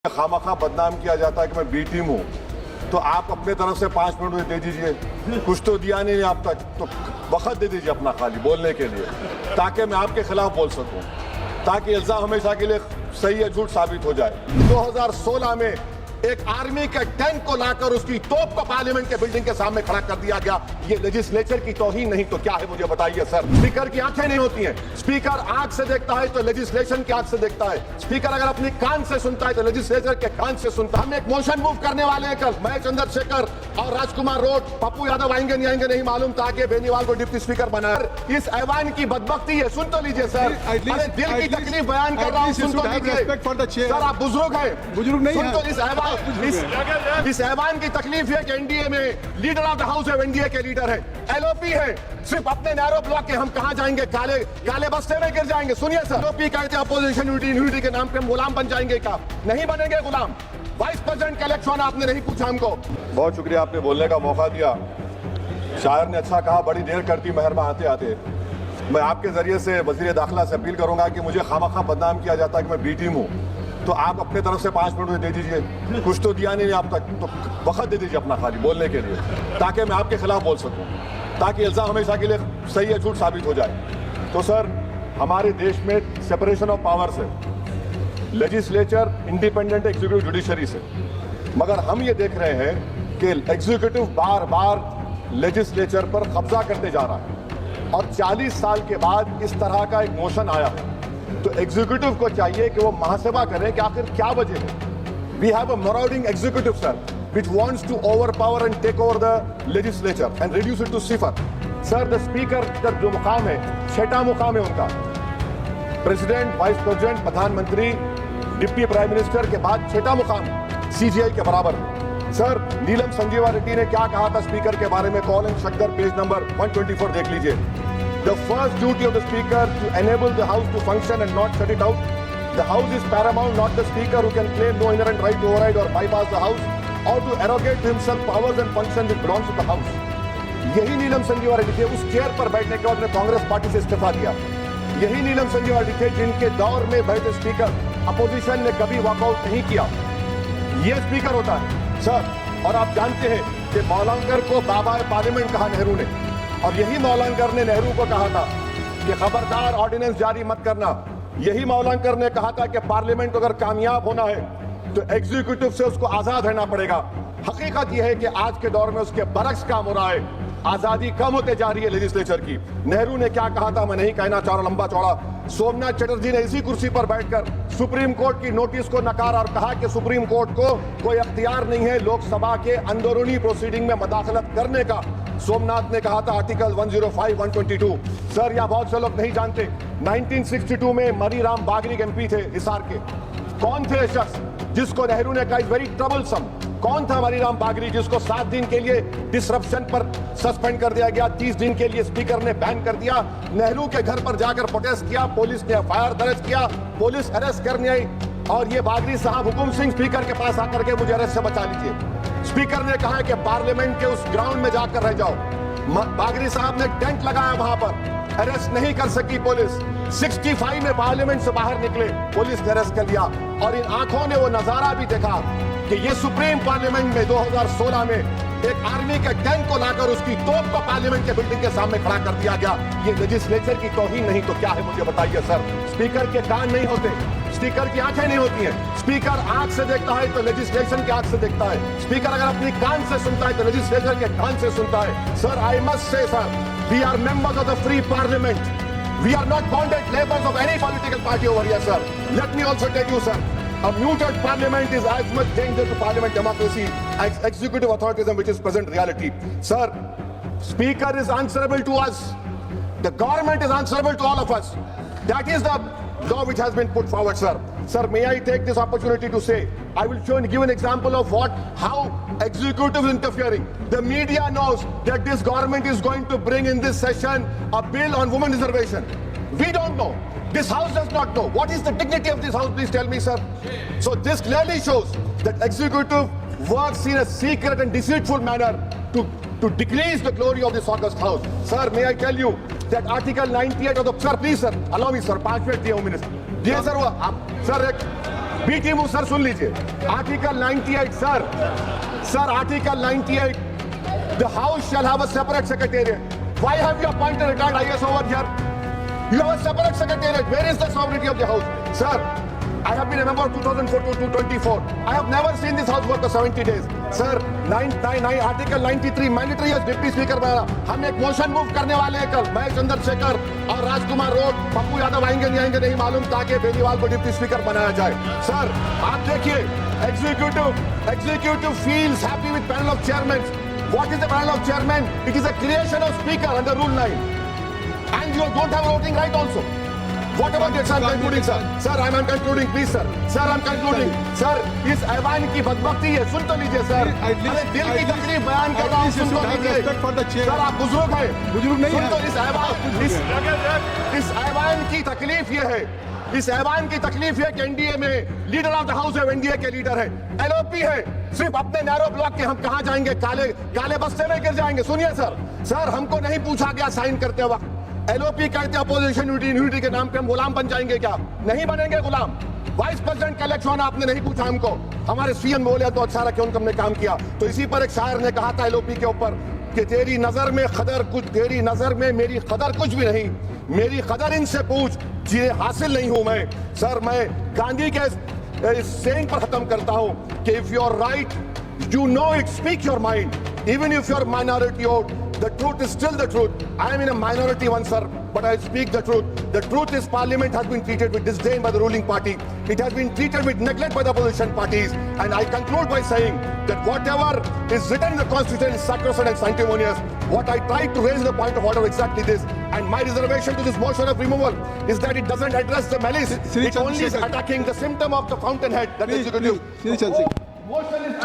खामखा बदनाम किया जाता है कि मैं बी टीम हूँ, तो आप अपने तरफ से 5 मिनट में दे दीजिए। कुछ तो दिया नहीं आप तक, तो वक्त दे दीजिए अपना खाली बोलने के लिए, ताकि मैं आपके खिलाफ बोल सकूं, ताकि इल्जाम हमेशा के लिए सही या झूठ साबित हो जाए। 2016 में एक आर्मी के टैंक को लाकर उसकी तोप को पार्लियामेंट के बिल्डिंग के सामने खड़ा कर दिया गया। ये लेजिस्लेचर की तौहीन नहीं तो क्या है, मुझे बताइए सर। स्पीकर की आंखें नहीं होती हैं। स्पीकर आंख से देखता है तो लेजिस्लेशन की आंख से देखता है। स्पीकर अगर अपनी कान से सुनता है तो लेजिस्लेचर के कान से सुनता है। हम एक मोशन मूव करने वाले हैं कल, मैं चंद्रशेखर और राजकुमार रोड, पप्पू यादव आएंगे नहीं आएंगे नहीं मालूम, ताकि बेनीवाल को डिप्टी स्पीकर बनाया। इस ऐवान की बदबख्ती है, सुन तो लीजिए सर। अरे दिल की तकलीफ बयान कर रहा हूँ, सुन तो लीजिए सर। आप बुजुर्ग हैं, बुजुर्ग नहीं सुन तो इस ऐवान की तकलीफ है कि एनडीए में लीडर ऑफ द हाउस है, एनडीए के लीडर है, एलओपी है। सिर्फ अपने नैरो ब्लॉक के हम कहां जाएंगे, काले बस्ते में गिर जाएंगे। सुनिए सर, एलओपी कहते हैं अपोजिशन यूनिटी के नाम पे हम गुलाम बन जाएंगे। क्या नहीं बनेंगे गुलाम? वाइस प्रेसिडेंट का इलेक्शन आपने नहीं पूछा हमको। बहुत शुक्रिया, आपने बोलने का मौका दिया। शायर ने अच्छा कहा, बड़ी देर करती मेहरबान आते आते। मैं आपके जरिए से वजीर दाखिला से अपील करूंगा कि मुझे खामखा बदनाम किया जाता है कि मैं बी टीम हूँ, तो आप अपने तरफ से 5 मिनट में दे दीजिए। कुछ तो दिया नहीं आप तक, तो वक्त दे दीजिए अपना खाली बोलने के लिए, ताकि मैं आपके खिलाफ बोल सकूं, ताकि इल्जाम हमेशा के लिए सही या झूठ साबित हो जाए। तो सर, हमारे देश में सेपरेशन ऑफ पावर्स है, लेजिस्लेचर इंडिपेंडेंट एग्जीक्यूटिव जुडिशरी से, मगर हम ये देख रहे हैं कि एग्जीक्यूटिव बार बार लेजिस्लेचर पर कब्जा करते जा रहा है, और 40 साल के बाद इस तरह का एक मोशन आया है। तो एग्जीक्यूटिव को चाहिए कि वो मुहासबा करें कि आखिर क्या वजह है। We have a marauding executive sir, which wants to overpower and take over the legislature and reduce it to cipher. Sir, the speaker का जो मुकाम है, 6वां मुकाम है उनका, प्रेसिडेंट, वाइस प्रेसिडेंट, प्रधानमंत्री, डिप्टी प्राइम मिनिस्टर के बाद 6वां मुकाम सीजीआई के बराबर। सर, नीलम संजीवा रेड्डी ने क्या कहा था स्पीकर के बारे में? कॉल एंड शक्कर पेज नंबर 124 देख लीजिए। The first duty of the speaker to enable the house to function and not shut it out. The house is paramount, not the speaker who can claim no inherent right to override or bypass the house or to arrogate to himself powers and functions which belongs to the house. यही नीलम संजीवा रेड्डी थे। उस chair पर बैठने के बाद उन्होंने Congress party से इस्तीफा दिया। यही नीलम संजीवा रेड्डी थे जिनके दौर में बैठे स्पीकर अपोजिशन ने कभी वॉकआउट नहीं किया। ये स्पीकर होता है सर। और आप जानते हैं कि मौलांकर को बाबा पार्लियामेंट कहा नेहरू ने, और यही मौलांकर ने नेहरू को कहा था कि खबरदार ऑर्डिनेंस जारी मत करना। यही मौलांकर ने कहा था कि पार्लियामेंट को अगर कामयाब होना है तो एग्जीक्यूटिव से उसको आजाद रहना पड़ेगा। हकीकत यह है कि आज के दौर में उसके बरक्स काम हो रहा है, आजादी कम होते जा रही है लेजिस्लेचर की। नेहरू ने क्या कहा था मैं नहीं कहना चाह रहा लंबा चौड़ा। सोमनाथ चटर्जी ने इसी कुर्सी पर बैठकर सुप्रीम कोर्ट की नोटिस को नकारा और कहा कि सुप्रीम कोर्ट को कोई अख्तियार नहीं है लोकसभा के अंदरूनी प्रोसीडिंग में मदाखलत करने का। सोमनाथ ने कहा था आर्टिकल 105, 122। सर, यह बहुत से लोग नहीं जानते, 1962 में मनीराम बागरी एमपी थे हिसार के। कौन थे शख्स जिसको नेहरू ने कहा इज वेरी ट्रबलसम? कौन था मनीराम बागरी, जिसको 7 दिन के लिए डिसरप्शन पर सस्पेंड कर दिया गया, 30 दिन के लिए स्पीकर ने बैन कर दिया। नेहरू के घर पर जाकर प्रोटेस्ट किया, पुलिस ने एफआईआर दर्ज किया, पुलिस अरेस्ट करने आई, और ये बागरी साहब हुकुम सिंह स्पीकर के पास आकर के मुझे अरेस्ट से बचा लीजिए। स्पीकर ने कहा कि पार्लियामेंट के उस ग्राउंड में जाकर रह जाओ। बागरी साहब ने टेंट लगाया वहां पर, अरेस्ट नहीं कर सकी पुलिस। 65 में पार्लियामेंट से बाहर निकले, पुलिस ने अरेस्ट कर लिया। और इन आंखों ने वो नजारा भी देखा कि ये सुप्रीम पार्लियामेंट में 2016 में एक आर्मी के टैंक को लाकर उसकी तोप को पार्लियामेंट के बिल्डिंग के सामने खड़ा कर दिया गया। ये लेजिस्लेचर की तौहीन नहीं तो क्या है, मुझे बताइए सर। स्पीकर के कान नहीं होते, स्पीकर की आंखें नहीं होती हैं। स्पीकर आंख से देखता है तो लेजिस्लेशन की आंख से देखता है। स्पीकर अगर अपनी कान से सुनता है तो लेजिस्लेचर के कान से सुनता है। Sir, I must say sir, we are members of the free parliament. We are not bonded laborers of any political party over here, sir. Let me also tell you, sir, a muted parliament is as much danger to parliament democracy as executive authoritarianism, which is present reality. Sir, Speaker is answerable to us. The government is answerable to all of us. That is the law which has been put forward, sir. Sir, may I take this opportunity to say, I will give an example of how executive is interfering. The media knows that this government is going to bring in this session a bill on women reservation. We don't know. This house does not know. What is the dignity of this house? Please tell me, sir. So this clearly shows that executive works in a secret and deceitful manner to decrease the glory of this august house. Sir, may I tell you that Article 98 of the... Sir, please, sir. Allow me, sir. 5 minute दिए हूँ minister. जी sir, वो आप sir एक BT move sir सुन लीजिए article 98 sir article 98 the house shall have a separate secretariat why have you appointed retired IAS over here you have a separate secretariat where is the sovereignty of the house sir I have been a member of 2004 to 2024 I have never seen this house work for 70 days sir 999 article 93 mandatory as deputy speaker बनाना हम एक motion move करने वाले हैं कल मैं चंद्रशेखर और राजकुमार road Pappu Yadav आएंगे नहीं आएंगे नहीं मालूम ताकि बेनीवाल को डिप्टी स्पीकर बनाया जाए सर आप देखिए executive feels happy with panel of chairmen what is the panel of chairmen it is a creation of speaker under rule 9 and you don't have voting right also whatever this I'm concluding sir I'm concluding please sir I'm concluding sir इस ऐवान की बदबख्ती है सुन तो लीजिए sir अरे दिल की तकलीफ बयान कर रहा हूँ सुन तो लीजिए सर आप बुजुर्ग हैं बुजुर्ग नहीं सुन तो इस ऐवान की तकलीफ ये है इस ऐवान की तकलीफ है कि एनडीए में लीडर ऑफ द हाउस है एनडीए के लीडर है एलओपी है सिर्फ अपने नैरो ब्लॉक के हम कहां जाएंगे काले बस्ते में गिर जाएंगे सुनिए सर हमको नहीं पूछा गया साइन करते वक्त एलओपी कहते हैं अपोजिशन यूनिटी के नाम पे हम गुलाम बन जाएंगे क्या नहीं बनेंगे गुलाम वाइस प्रेसिडेंट का इलेक्शन आपने नहीं पूछा हमको हमारे सीएम बोले तो अच्छा रखे उनको हमने काम किया तो इसी पर एक शायर ने कहा था एलओपी के ऊपर कि तेरी नजर में खदर कुछ तेरी नजर में मेरी खदर कुछ भी नहीं मेरी खदर इनसे पूछ जिन्हें हासिल नहीं हूं मैं सर मैं गांधी के इस सेइंग पर खत्म करता हूं कि if you are right you know it speak your mind even if you are minority और the truth is still the truth I am in a minority one sir but I speak the truth is parliament has been treated with disdain by the ruling party it has been treated with neglect by the opposition parties and I conclude by saying that whatever is written in the constitution is sacrosanct and sanctimonious what I tried to raise the point of order exactly this and my reservation to this motion of removal is that it doesn't address the malice it only is attacking the symptom of the fountainhead that is executive motion is